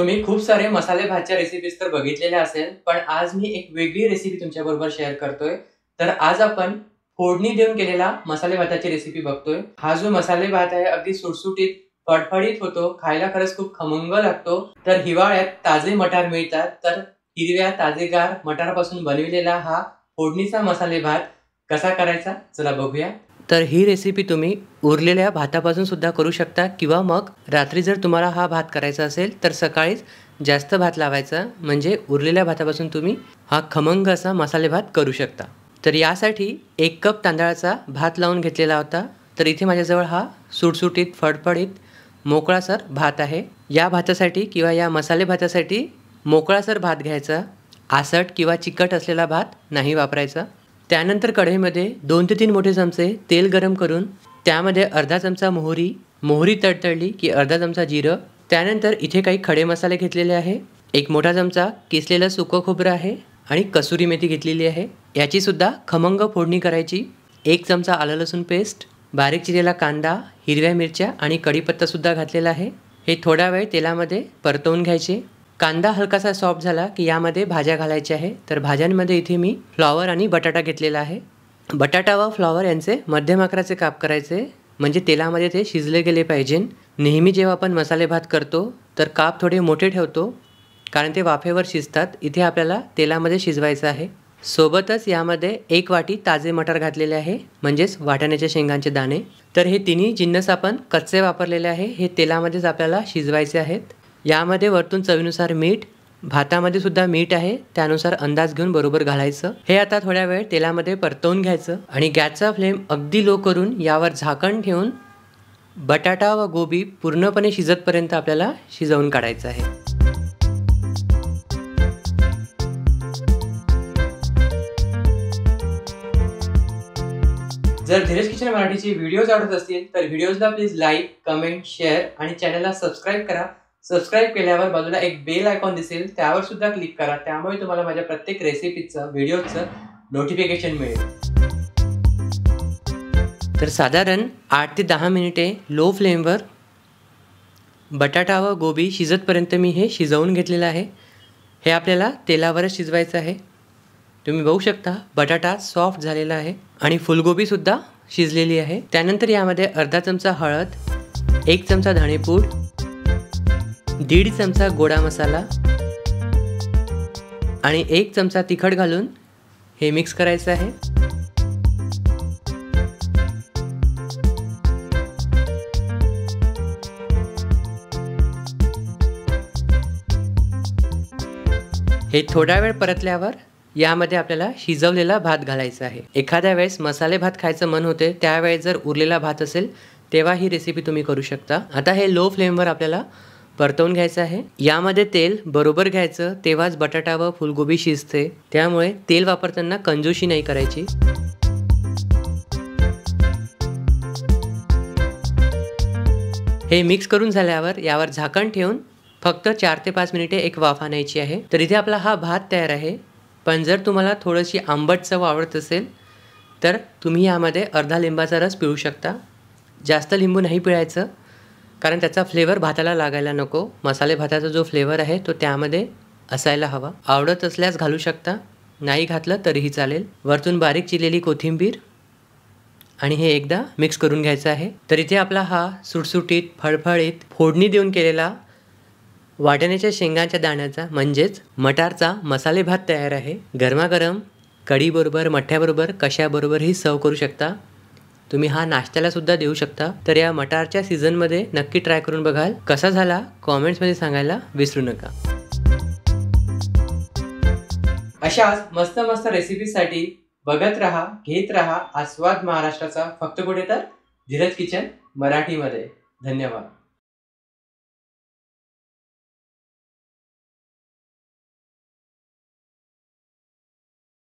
तुम्ही खूप सारे मसाले भातच्या रेसिपीज तर बघितलेल्या असेल, पण आज मी एक वेगळी रेसिपी तुमच्याबरोबर शेअर करतोय. तर आज आपण फोडणी देऊन केलेला मसाले भाताची रेसिपी बघतोय. हा जो मसाले भात आहे अगदी सुटसुटीत, फडफडीत होतो. खायला खरंच खूप खमंग लागतो. तर हिवाळ्यात ताजे मटार मिळतात, तर हिरव्या ताजेगार मटारापासून बनविलेला हा फोडणीचा मसाले भात कसा करायचा चला बघूया. तर ही रेसिपी तुम्ही उरलेल्या भातापासून सुद्धा करू शकता किंवा मग रात्री जर तुम्हाला हा भात करायचा असेल तर सकाळीच जास्त भात लावायचा, म्हणजे उरलेल्या भातापासून तुम्ही हा खमंग असा मसाले भात करू शकता. तर यासाठी 1 कप तांदळाचा भात लावून घेतलेला होता. तर इथे माझ्याजवळ हा सुटसुटीत फडफडीत मोकळासर भात आहे. या भातासाठी किंवा या मसाले भातासाठी मोकळासर भात घ्यायचा, आसट किंवा चिकट असलेला भात नाही वापरायचा. त्यानंतर कढईमध्ये 2 ते 3 मोठे चमचे तेल गरम करून त्यामध्ये अर्धा चमचा मोहरी तडतडली की अर्धा चमचा जिरं. त्यानंतर इथे काही खडे मसाले घेतलेले आहे. 1 मोठा चमचा किसलेलं सुकं खोबरं आहे आणि कसुरी मेथी घेतलेली आहे. याची सुद्धा खमंग फोडणी करायची. 1 चमचा आलं लसूण पेस्ट, बारीक चिरलेला कांदा, हिरव्या मिरच्या आणि कढीपत्ता सुद्धा घातलेला आहे. हे थोडा वेळ तेलामध्ये परतवून घ्यायचे. कांदा हलकासा सॉफ्ट झाला की यामध्ये भाज्या घालायच्या आहे. तर भाज्यांमध्ये इथे मी फ्लॉवर आणि बटाटा घेतलेला आहे. बटाटा व फ्लॉवर यांचे मध्यम आकाराचे काप करायचे, म्हणजे तेलामध्ये ते शिजले गेले पाहिजे. नेहमी जेव्हा आपण मसाले भात करतो तर काप थोडे मोठे ठेवतो, कारण ते वाफेवर शिजतात. इथे आपल्याला तेलामध्ये शिजवायचं आहे. सोबतच यामध्ये 1 वाटी ताजे मटार घातलेले आहे, म्हणजेच वाटाण्याच्या शेंगांचे दाणे. तर हे तिन्ही जिन्नस आपण कच्चे वापरलेले आहे. हे तेलामध्येच आपल्याला शिजवायचे आहेत. यामध्ये वरतून चवीनुसार मीठ, भातामध्ये सुद्धा मीठ आहे, त्यानुसार अंदाज घेऊन बरोबर घालायचं. हे आता थोड्या वेळ तेलामध्ये परतवून घ्यायचं आणि गॅसचा फ्लेम अगदी लो करून यावर झाकण ठेवून बटाटा व गोबी पूर्णपणे शिजतपर्यंत आपल्याला शिजवून काढायचं आहे. जर धीरज किचन मराठीचे व्हिडिओज आवडत असतील तर व्हिडिओजला प्लीज लाईक, कमेंट, शेअर आणि चॅनलला सबस्क्राईब करा. सबस्क्राईब केल्यावर बाजूला एक बेल आयकॉन दिसेल, त्यावर सुद्धा क्लिक करा. त्यामुळे तुम्हाला माझ्या प्रत्येक रेसिपीचं, व्हिडिओचं नोटिफिकेशन मिळेल. तर साधारण 8 ते 10 मिनिटे लो फ्लेमवर बटाटा व गोबी शिजतपर्यंत मी हे शिजवून घेतलेलं आहे. हे आपल्याला तेलावरच शिजवायचं आहे. तुम्ही बघू शकता बटाटा सॉफ्ट झालेला आहे आणि फुलगोबीसुद्धा शिजलेली आहे. त्यानंतर यामध्ये अर्धा चमचा हळद, 1 चमचा धणेपूड, 1.5 चमचा गोडा मसाला आणि 1 चमचा तिखट घालून हे मिक्स करायचं आहे. हे थोडा वेळ परतल्यावर यामध्ये आपल्याला शिजवलेला भात घालायचा आहे. एखाद्या वेळेस मसाले भात खायचं मन होते, त्यावेळेस जर उरलेला भात असेल तेव्हा ही रेसिपी तुम्ही करू शकता. आता हे लो फ्लेमवर आपल्याला परतवून घ्यायचं आहे. यामध्ये तेल बरोबर घ्यायचं, तेव्हाच बटाटा व फुलगोबी शिजते. त्यामुळे तेल वापरताना कंजूशी नाही करायची. हे मिक्स करून झाल्यावर यावर झाकण ठेवून फक्त 4 ते 5 मिनिटे एक वाफ आणायची आहे. तर इथे आपला हा भात तयार आहे. पण जर तुम्हाला थोडीशी आंबट चव आवडत असेल तर तुम्ही यामध्ये अर्धा लिंबाचा रस पिळू शकता. जास्त लिंबू नाही पिळायचं, कारण त्याचा फ्लेवर भाताला लागायला नको. मसाले भाताचा जो फ्लेवर आहे तो त्यामध्ये असायला हवा. आवडत असल्यास घालू शकता, नाही घातलं तरीही चालेल. वरतून बारीक चिरलेली कोथिंबीर आणि हे एकदा मिक्स करून घ्यायचं आहे. तर इथे आपला हा सुटसुटीत, फळफळीत, फोडणी देऊन केलेला वाटाण्याच्या शेंगांच्या दाण्याचा म्हणजेच मटारचा मसाले भात तयार आहे. गरमागरम कढीबरोबर, मठ्ठ्याबरोबर, कशाबरोबरही सर्व करू शकता. तुम्ही हा नाश्त्याला सुद्धा देऊ शकता. तर या मटारच्या सीझनमध्ये नक्की ट्राय करून बघाल. कसा झाला कॉमेंट्समध्ये सांगायला विसरू नका. अशाच मस्त मस्त रेसिपीसाठी बघत रहा, घेत रहा आस्वाद महाराष्ट्राचा, फक्त कुठे तर धीरज किचन मराठीमध्ये. धन्यवाद.